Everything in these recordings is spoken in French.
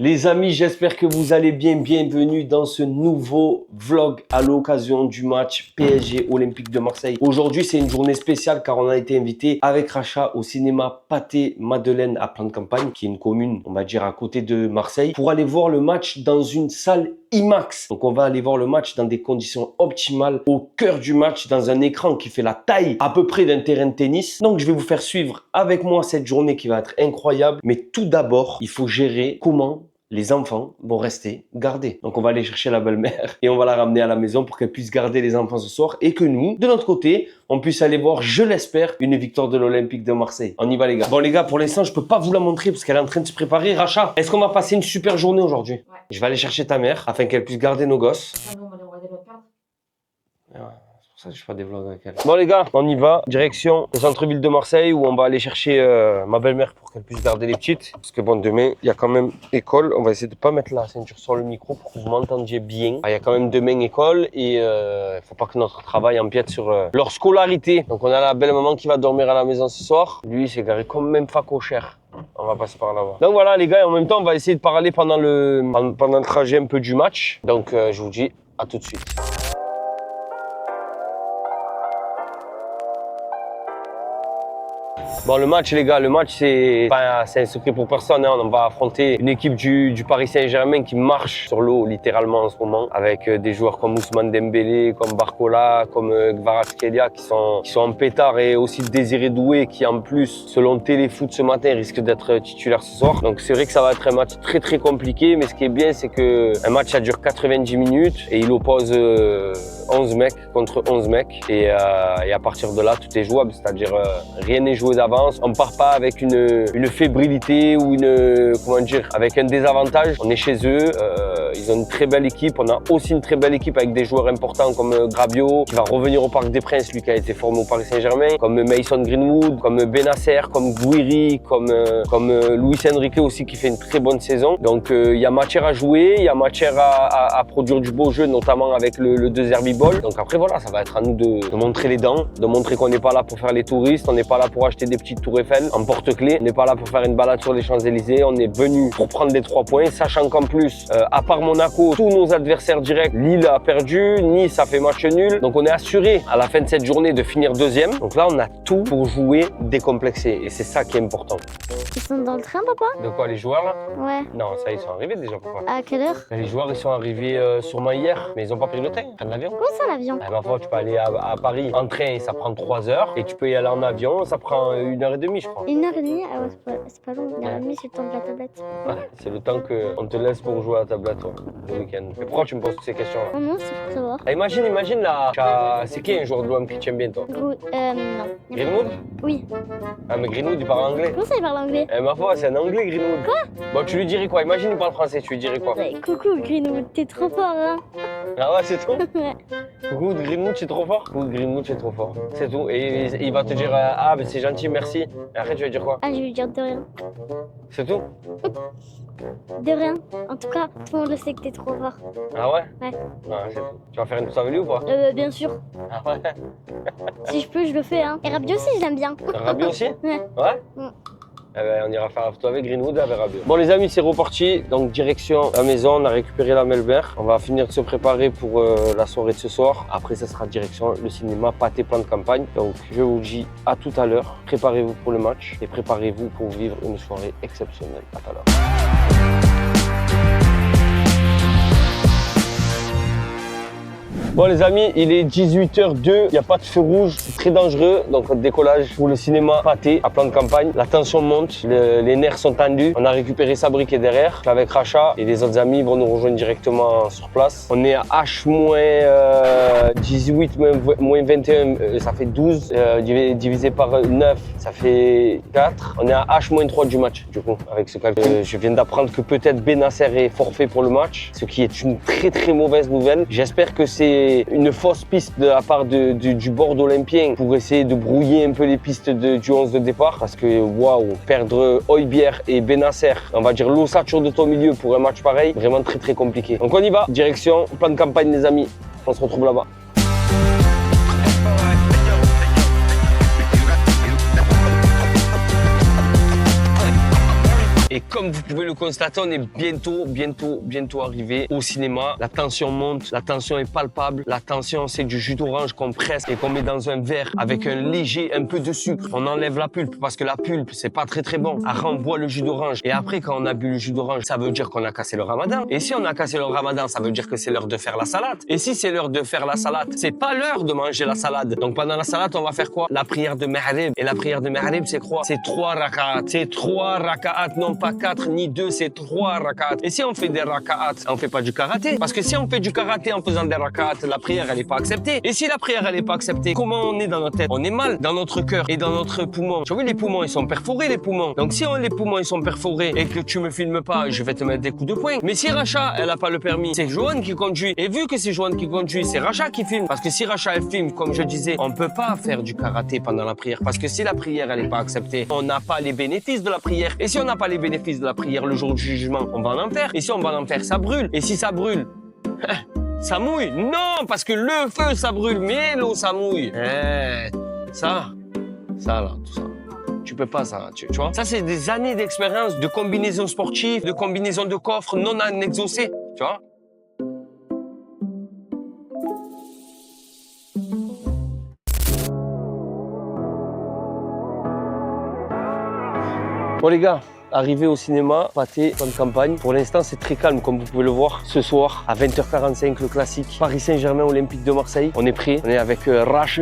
Les amis, j'espère que vous allez bien. Bienvenue dans ce nouveau vlog à l'occasion du match PSG Olympique de Marseille. Aujourd'hui, c'est une journée spéciale car on a été invité avec Racha au cinéma Pathé Madeleine à Plan de Campagne, qui est une commune, on va dire, à côté de Marseille, pour aller voir le match dans une salle IMAX. Donc on va aller voir le match dans des conditions optimales, au cœur du match, dans un écran qui fait la taille à peu près d'un terrain de tennis. Donc je vais vous faire suivre avec moi cette journée qui va être incroyable. Mais tout d'abord, il faut gérer comment les enfants vont rester gardés. Donc on va aller chercher la belle-mère et on va la ramener à la maison pour qu'elle puisse garder les enfants ce soir et que nous, de notre côté, on puisse aller voir, je l'espère, une victoire de l'Olympique de Marseille. On y va les gars. Bon les gars, pour l'instant, je peux pas vous la montrer parce qu'elle est en train de se préparer. Racha, est-ce qu'on va passer une super journée aujourd'hui? Ouais. Je vais aller chercher ta mère afin qu'elle puisse garder nos gosses. Ah non, on va développer. Ouais, c'est pour ça que je fais des vlogs avec elle. Bon les gars, on y va. Direction le centre-ville de Marseille où on va aller chercher ma belle-mère pour qu'elle puisse garder les petites. Parce que bon, demain, il y a quand même école. On va essayer de pas mettre la ceinture sur le micro pour que vous m'entendiez bien. Il y a quand même demain école et il faut pas que notre travail empiète sur leur scolarité. Donc on a la belle maman qui va dormir à la maison ce soir. Lui, il s'est garé comme même facochère. On va passer par là-bas. Donc voilà les gars, et en même temps, on va essayer de parler pendant le trajet un peu du match. Donc je vous dis à tout de suite. Bon, le match, les gars, le match, c'est un secret pour personne. Hein. On va affronter une équipe du Paris Saint-Germain qui marche sur l'eau, littéralement, en ce moment, avec des joueurs comme Ousmane Dembélé, comme Barcola, comme Kvaratskhelia, qui sont en pétard, et aussi Désiré Doué, qui, en plus, selon Téléfoot ce matin, risque d'être titulaire ce soir. Donc, c'est vrai que ça va être un match très, très compliqué. Mais ce qui est bien, c'est qu'un match, ça dure 90 minutes et il oppose 11 mecs contre 11 mecs. Et à partir de là, tout est jouable. C'est-à-dire, rien n'est joué d'avance. On part pas avec une fébrilité ou avec un désavantage. On est chez eux, ils ont une très belle équipe. On a aussi une très belle équipe avec des joueurs importants comme Grabiot, qui va revenir au Parc des Princes, lui qui a été formé au Paris Saint-Germain, comme Mason Greenwood, comme Benasser, comme Gouiri, comme Luis Enrique aussi qui fait une très bonne saison. Donc il y a matière à jouer, il y a matière à produire du beau jeu, notamment avec le De Zerbi Ball. Donc après voilà, ça va être à nous de montrer les dents, de montrer qu'on n'est pas là pour faire les touristes, on n'est pas là pour acheter des petite Tour Eiffel en porte-clés. On n'est pas là pour faire une balade sur les Champs-Élysées. On est venu pour prendre les 3 points, sachant qu'en plus, à part Monaco, tous nos adversaires directs, Lille a perdu, Nice a fait match nul. Donc on est assuré à la fin de cette journée de finir deuxième. Donc là, on a tout pour jouer décomplexé et c'est ça qui est important. Ils sont dans le train, papa? De quoi, les joueurs là? Ouais. Non, ça, ils sont arrivés déjà, papa. À quelle heure? Les joueurs, ils sont arrivés sûrement hier, mais ils n'ont pas pris le train. Ils prennent l'avion. Comment ça, l'avion? Ma foi, tu peux aller à Paris en train, ça prend 3 heures. Et tu peux y aller en avion, ça prend 1h30, je crois. 1h30? Ah ouais, c'est pas long. 1h30, c'est le temps de la tablette. Ouais, c'est le temps qu'on te laisse pour jouer à la tablette, toi, le week-end. Mais pourquoi tu me poses toutes ces questions-là? Oh non, c'est pour savoir. Ah, imagine là, c'est qui un joueur de l'OM qui tient bien, toi? Non. Greenwood? Oui. Ah, mais Greenwood, il parle anglais. Comment ça, il parle anglais? Ma foi, c'est un anglais, Greenwood. Quoi? Bon, tu lui dirais quoi? Imagine, il parle français, tu lui dirais quoi? Ouais, coucou, Greenwood, t'es trop fort, hein? Ah ouais, c'est tout? Ouais. Coucou, Greenwood, tu es trop fort? Coucou, Greenwood, tu es trop fort. C'est tout. Et il va te dire, ah, ben c'est gentil, merci. Et après, tu vas dire quoi? Ah, je vais lui dire de rien. C'est tout? De rien. En tout cas, tout le monde le sait que t'es trop fort. Ah ouais? Ouais. Ah, c'est tout. Tu vas faire une course avec lui ou pas? Bien sûr. Ah ouais? Si je peux, je le fais, hein. Et Rabiot aussi, je l'aime bien. Rabiot aussi? Ouais. Ouais? Mm. Eh ben, on ira faire la photo avec Greenwood et avec Rabiot. Bon les amis, c'est reparti. Donc direction la maison, on a récupéré la belle-mère. On va finir de se préparer pour la soirée de ce soir. Après, ça sera direction le cinéma Pathé Plan de Campagne. Donc je vous dis à tout à l'heure. Préparez-vous pour le match et préparez-vous pour vivre une soirée exceptionnelle. À tout à l'heure. Bon les amis, il est 18h02, il n'y a pas de feu rouge, c'est très dangereux. Donc décollage pour le cinéma Pathé à Plan de Campagne. La tension monte, les nerfs sont tendus. On a récupéré Sabri qui est derrière. Je suis avec Racha et les autres amis vont nous rejoindre directement sur place. On est à H-18, moins 21, ça fait 12. Divisé par 9, ça fait 4. On est à H-3 du match du coup, avec ce calcul. Je viens d'apprendre que peut-être Benasser est forfait pour le match, ce qui est une très très mauvaise nouvelle. J'espère que c'est une fausse piste de la part du board olympien pour essayer de brouiller un peu les pistes du 11 de départ, parce que waouh, perdre Højbjerg et Benasser, on va dire l'ossature de ton milieu pour un match pareil, vraiment très très compliqué. Donc on y va, direction Plan de Campagne les amis, on se retrouve là-bas. Et comme vous pouvez le constater, on est bientôt arrivé au cinéma. La tension monte, la tension est palpable. La tension, c'est du jus d'orange qu'on presse et qu'on met dans un verre avec un léger, un peu de sucre. On enlève la pulpe parce que la pulpe, c'est pas très bon. Après, on boit le jus d'orange. Et après, quand on a bu le jus d'orange, ça veut dire qu'on a cassé le ramadan. Et si on a cassé le ramadan, ça veut dire que c'est l'heure de faire la salade. Et si c'est l'heure de faire la salade, c'est pas l'heure de manger la salade. Donc pendant la salade, on va faire quoi? La prière de Maghrib. Et la prière de Maghrib, c'est quoi? C'est 3 raka'at. C'est 3 raka'at, non pas 4 ni 2, c'est 3 raka'at. Et si on fait des raka'at, on fait pas du karaté. Parce que si on fait du karaté en faisant des raka'at, la prière, elle est pas acceptée. Et si la prière, elle est pas acceptée, comment on est dans notre tête? On est mal dans notre cœur et dans notre poumon. Tu vois, les poumons, ils sont perforés, les poumons. Donc si les poumons, ils sont perforés et que tu me filmes pas, je vais te mettre des coups de poing. Mais si Racha, elle a pas le permis, c'est Joanne qui conduit. Et vu que c'est Joanne qui conduit, c'est Racha qui filme. Parce que si Racha, elle filme, comme je disais, on peut pas faire du karaté pendant la prière. Parce que si la prière, elle est pas acceptée, on n'a pas les bénéfices de la prière. Et si on n'a pas les bénéfices de la prière, le jour du jugement, on va en enfer. Et si on va en enfer, ça brûle. Et si ça brûle, ça mouille. Non, parce que le feu, ça brûle, mais l'eau, ça mouille. Ça là, tout ça. Tu peux pas ça, tu vois. Ça, c'est des années d'expérience de combinaisons sportives, de combinaisons de coffres non exaucées, tu vois. Bon les gars, arrivé au cinéma, pâté, bonne campagne. Pour l'instant, c'est très calme, comme vous pouvez le voir. Ce soir, à 20h45, le classique Paris Saint-Germain Olympique de Marseille. On est prêt, on est avec Rach.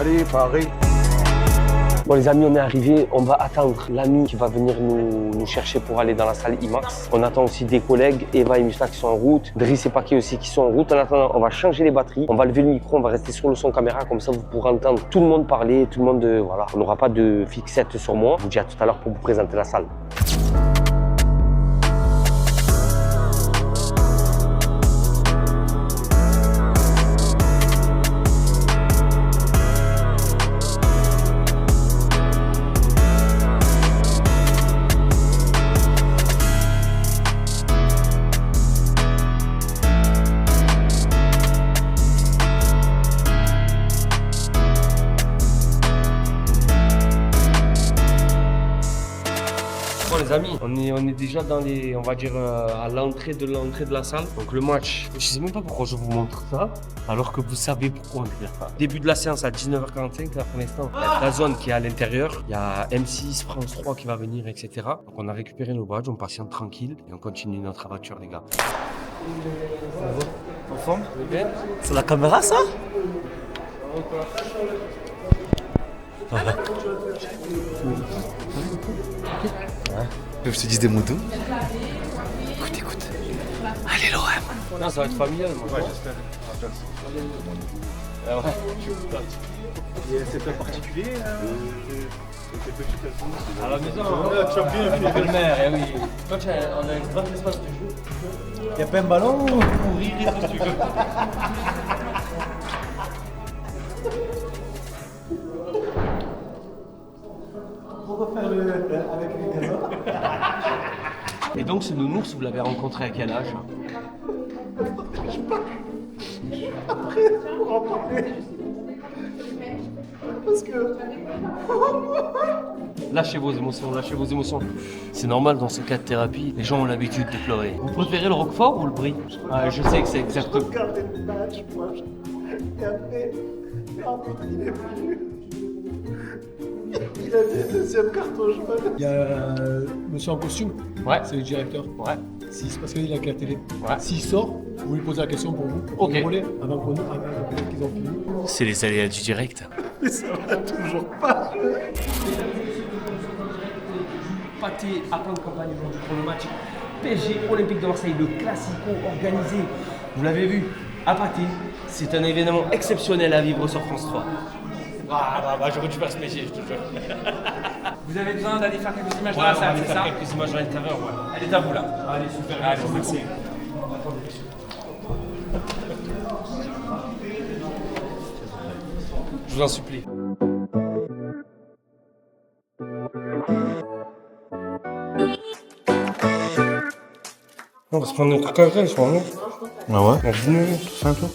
Allez, Paris. Bon les amis, on est arrivés, on va attendre l'ami qui va venir nous chercher pour aller dans la salle IMAX. On attend aussi des collègues, Eva et Musta qui sont en route, Driss et Paquet aussi qui sont en route. En attendant, on va changer les batteries, on va lever le micro, on va rester sur le son caméra, comme ça vous pourrez entendre tout le monde parler, tout le monde, voilà. On n'aura pas de fixette sur moi. Je vous dis à tout à l'heure pour vous présenter la salle. Bon les amis, on est déjà dans les, on va dire à l'entrée de la salle. Donc le match, je sais même pas pourquoi je vous montre ça, alors que vous savez pourquoi on est là. Début de la séance à 19h45, là pour l'instant. Il y a la zone qui est à l'intérieur, il y a M6, France 3 qui va venir, etc. Donc on a récupéré nos badges, on patiente tranquille et on continue notre aventure les gars. En forme? C'est la caméra ça? Je te dis des mots doux. Écoute. Allez l'OM. Non, ça va être familial. Moi. Ouais, j'espère. C'est un particulier À la maison, tu as bien fait. belle-mère, eh oui. Toi, on a un grand espace de jeu. Y'a pas un ballon pour rire si tu veux. On va faire avec les gamins. Et donc ce nounours, vous l'avez rencontré à quel âge? Après, pour en parler. Parce que. Lâchez vos émotions. C'est normal dans ce cas de thérapie, les gens ont l'habitude de pleurer. Vous préférez le roquefort ou le brie? Je sais que c'est Je exactement. regardais le match, moi. Et après, il est venu. Il a mis le deuxième carton jaune. Il y a monsieur en costume, Ouais. c'est le directeur. Ouais. Parce qu'il a que la télé. Ouais. S'il sort, vous lui posez la question pour vous. Ok. Contrôlez avant qu'ils ont fini. C'est les aléas du direct. Mais ça va toujours pas. Pâté à plein de campagne aujourd'hui pour le match PSG Olympique de Marseille, le classico organisé. Vous l'avez vu, à Pâté, c'est un événement exceptionnel à vivre sur France 3. J'aurais dû faire ce métier, je te jure. Vous avez besoin d'aller faire quelques images Ouais, dans la on va salle, aller c'est faire ça? quelques images à l'intérieur, ouais. Elle est à vous là. Allez, super. Allez, merci. Je vous en supplie. On va se prendre notre carré, je crois, non? Ah ouais? Imagine, c'est un toi.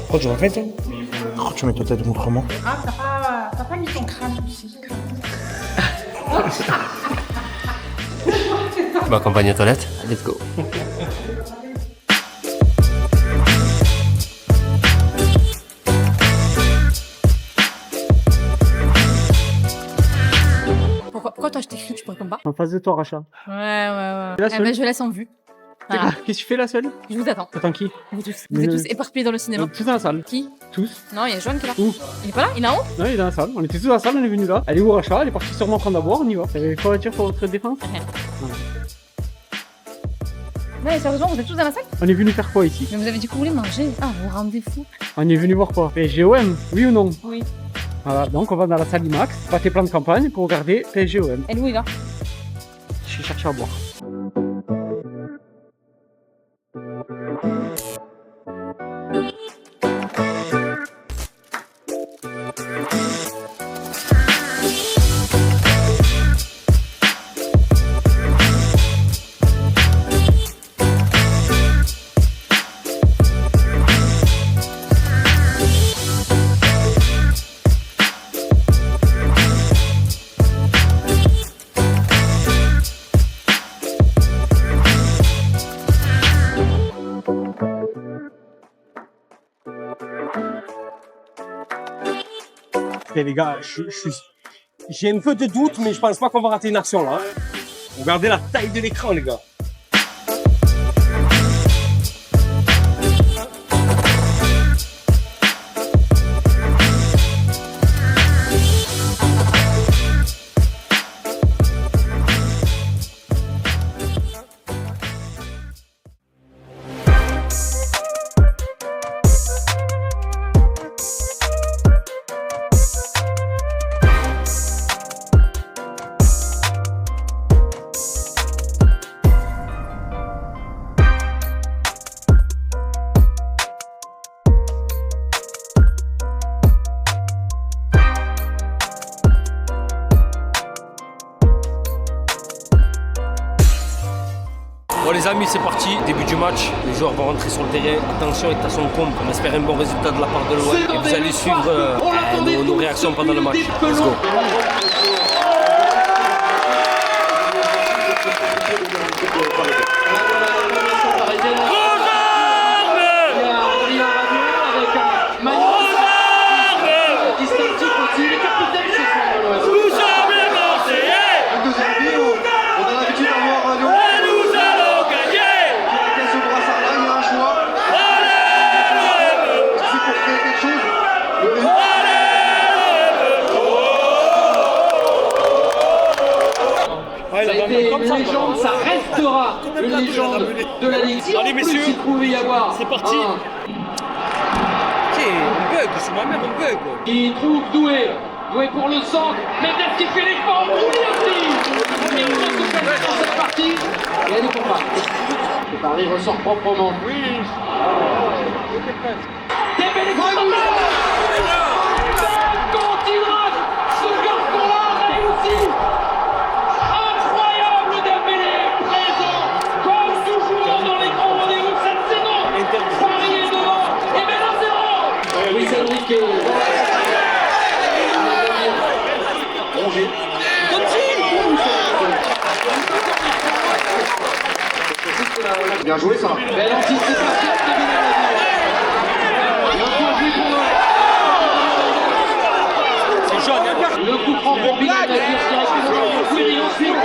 Pourquoi tu m'as fait, toi? Pourquoi tu mets ta tête autrement? Ah, t'as pas mis ton crâne ici. Tu m'accompagnes aux toilettes? Let's go. Pourquoi toi je t'écris, tu pourrais comme pas? En face de toi, Racha. Ouais. La Eh seule. ben, je laisse en vue. Voilà. Qu'est-ce que tu fais la seule? Je vous attends. Attends qui? Vous tous. Mais Vous êtes non. tous éparpillés dans le cinéma. Tous dans la salle. Qui? Tous. Non, il y a Joanne qui est là. Où? Il est pas là? Il est en haut? Non, il est dans la salle. On était tous dans la salle, on est venu là. Elle est où Racha? Elle est partie sûrement prendre à boire, on y va. T'avais quoi à dire pour votre défense? Rien. Ouais, sérieusement, vous êtes tous dans la salle? On est venu faire quoi ici? Mais vous avez dit que vous voulez manger. Ah, vous vous rendez fou. On est venu voir quoi? PSG-OM, oui ou non? Oui. Voilà, donc on va dans la salle IMAX, pâté plan de campagne pour regarder PSG-OM. Et Louis là? Je vais chercher à boire. Les gars, j'ai un peu de doute, mais je pense pas qu'on va rater une action là. Regardez la taille de l'écran, les gars. Bon les amis, c'est parti, début du match, les joueurs vont rentrer sur le terrain, attention et son comble, on espère un bon résultat de la part de l'OM et vous allez suivre nos réactions pendant le match. Let's go. Ça a été une légende, ça restera une légende de la Ligue. Allez messieurs, il pouvait y avoir. c'est parti. Ok, on bug, c'est moi-même on bug. Il trouve Doué pour le centre, Mendes qui fait l'effort, Doué aussi. Il dans cette partie, et elle est pour pas. Le Paris ressort proprement. Oui. Dembélé continuera, ce garçon-là réussit. Incroyable Dembélé, présent, comme toujours dans les grands rendez-vous cette saison. Paris est devant, et bien 1-0. Oui, c'est Enrique. Bien joué ça. Belle anticipation. C'est jaune, hein. Le coup franc pour Bilal, la tire directement pour Guiri ensuite.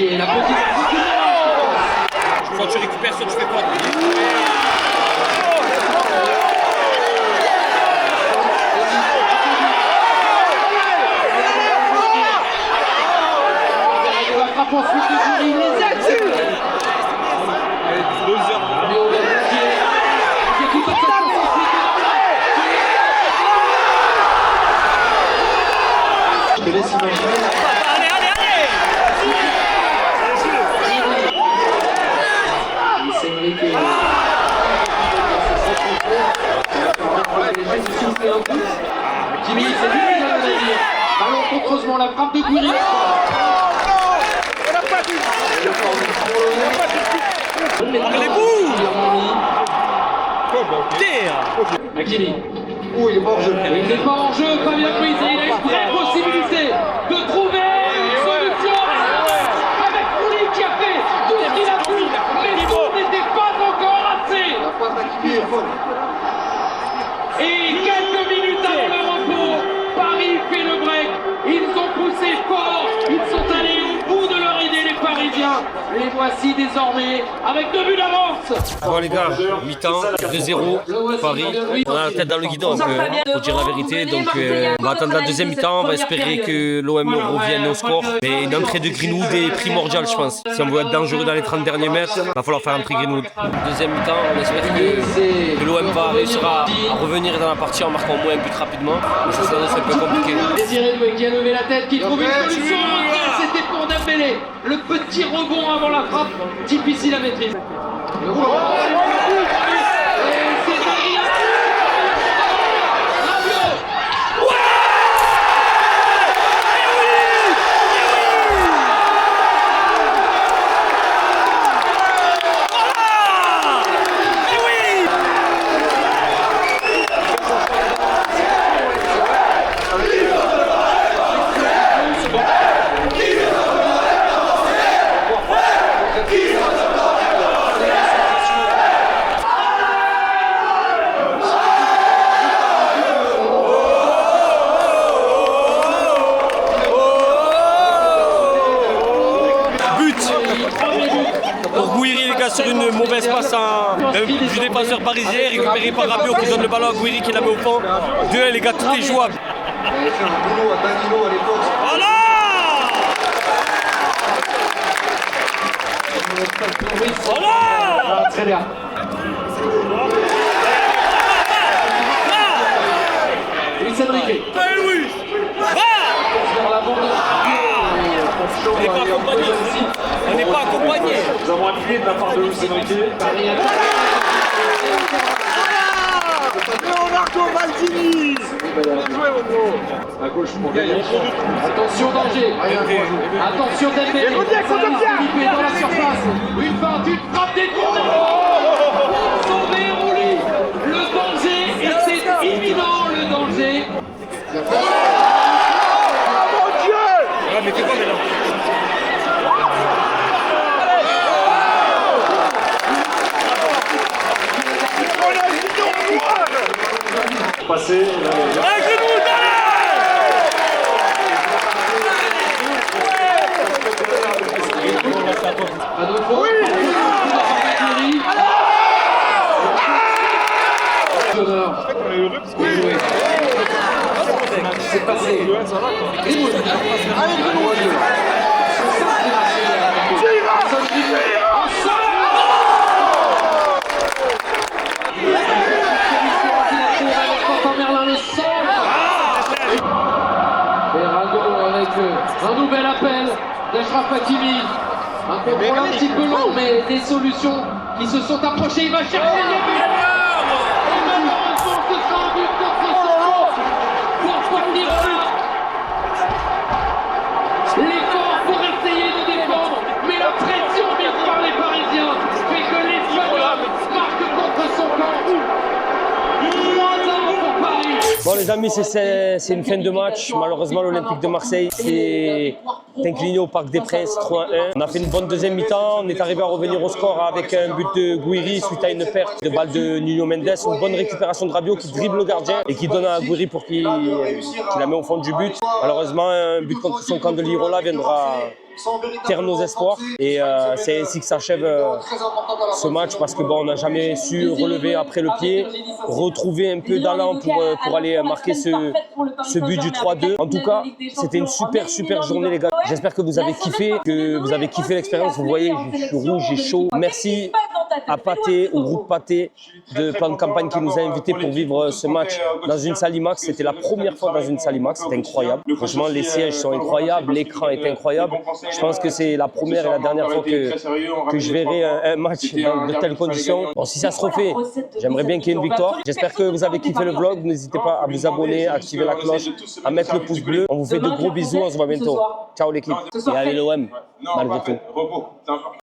Et la petite... Soit tu récupères, soit tu fais pas. La frappe ensuite de Guiri, les aides. Léo Galtier, qui est tout à fait Je te laisse imaginer. c'est Enrique. Kimi, c'est lui qui a le navire. Ballon contreusement, la frappe de Guiri. Hakimi. Oh, il est pas hors jeu. Il n'est pas en jeu, Fabien Ruiz, et il a une vraie possibilité de trouver une solution avec Mouli qui a fait tout ce qu'il a pu, mais tout n'était pas encore assez. La passe d'Hakimi est folle. Et quelques minutes avant le repos, Paris fait le break. Ils ont poussé fort, ils sont allés au bout de leur idée, les Parisiens. Les voici désormais avec 2 buts d'avance. Bon les gars, mi-temps, 2-0, Paris. On a la tête dans le guidon, donc faut dire la vérité. Donc on va attendre la deuxième mi-temps, on va espérer que l'OM revienne au score. Mais une entrée de Greenwood est primordiale, je pense. Si on veut être dangereux dans les 30 derniers mètres, il va falloir faire entrer Greenwood. Deuxième mi-temps, on espère que l'OM va réussir à revenir dans la partie en marquant au moins un but rapidement. Mais ça c'est un peu compliqué. Désiré Doué qui a levé la tête, qui trouve une solution. C'était pour Dembélé. Le petit rebond avant la frappe, difficile à maîtriser. Le rebond. Et c'est Adrien. Rabiot. Pour Gouiri, les gars, sur une mauvaise passe du défenseur parisien, récupéré par Rabiot qui donne le ballon à Gouiri qui la met au fond. 2-1, les gars, tout est jouable. Il avait fait un boulot à Danilo à l'époque. Voilà! Voilà! Très bien. Luis Enrique. Vers l'avant de On n'est pas accompagné. On n'est pas accompagné. Nous avons appuyé de la part de Luis Enrique. Paris a Leonardo Maldini. À gauche pour gagner. attention danger. Attention Dembélé. Philippe dans la surface. Une feinte, une frappe détournée. Pour sauver Rouli. Le danger, et c'est imminent le danger. Ah, mais t'es quoi maintenant? Passer. À nouveau. C'est passé. Greenwood. Allez, Greenwood. Merlin le centre. Ferrago avec un nouvel appel d'Achraf Hakimi. Un contrôle un petit peu long, mais des solutions qui se sont approchées. Il va chercher le but. Et malheureusement, ce sera un but contre son pour partir là. L'effort pour essayer de défendre, mais la pression mise par les Parisiens fait que l'Espagnol marque contre son camp. 3-1 pour Paris. Bon les amis, c'est une fin de match. Malheureusement l'Olympique de Marseille s'est incliné au Parc des Princes 3-1. On a fait une bonne deuxième mi-temps. On est arrivé à revenir au score avec un but de Gouiri suite à une perte de balle de Nuno Mendes. Une bonne récupération de Rabiot qui dribble le gardien et qui donne à Gouiri pour qu'il la met au fond du but. Malheureusement un but contre son camp de l'Irola viendra taire nos espoirs et c'est ainsi que s'achève ce match parce que bon, on n'a jamais su relever après le pied, retrouver un peu d'allant pour aller marquer ce but du 3-2. En tout cas, c'était une super journée les gars. J'espère que vous avez kiffé l'expérience. Vous voyez, je suis rouge, j'ai chaud. Merci à Pathé, au groupe Pathé de Plan de Campagne qui nous a invités pour vivre ce match dans une salle IMAX. C'était la première fois dans une salle IMAX, c'était incroyable. Franchement, les sièges sont incroyables, l'écran est incroyable. Je pense que c'est la première et la dernière fois que je verrai un match dans de telles conditions. Bon, si ça se refait, j'aimerais bien qu'il y ait une victoire. J'espère que vous avez kiffé le vlog. N'hésitez pas à vous abonner, à activer la cloche, à mettre le pouce bleu. On vous fait de gros bisous, on se voit bientôt. Ciao l'équipe. Et allez l'OM, malgré tout.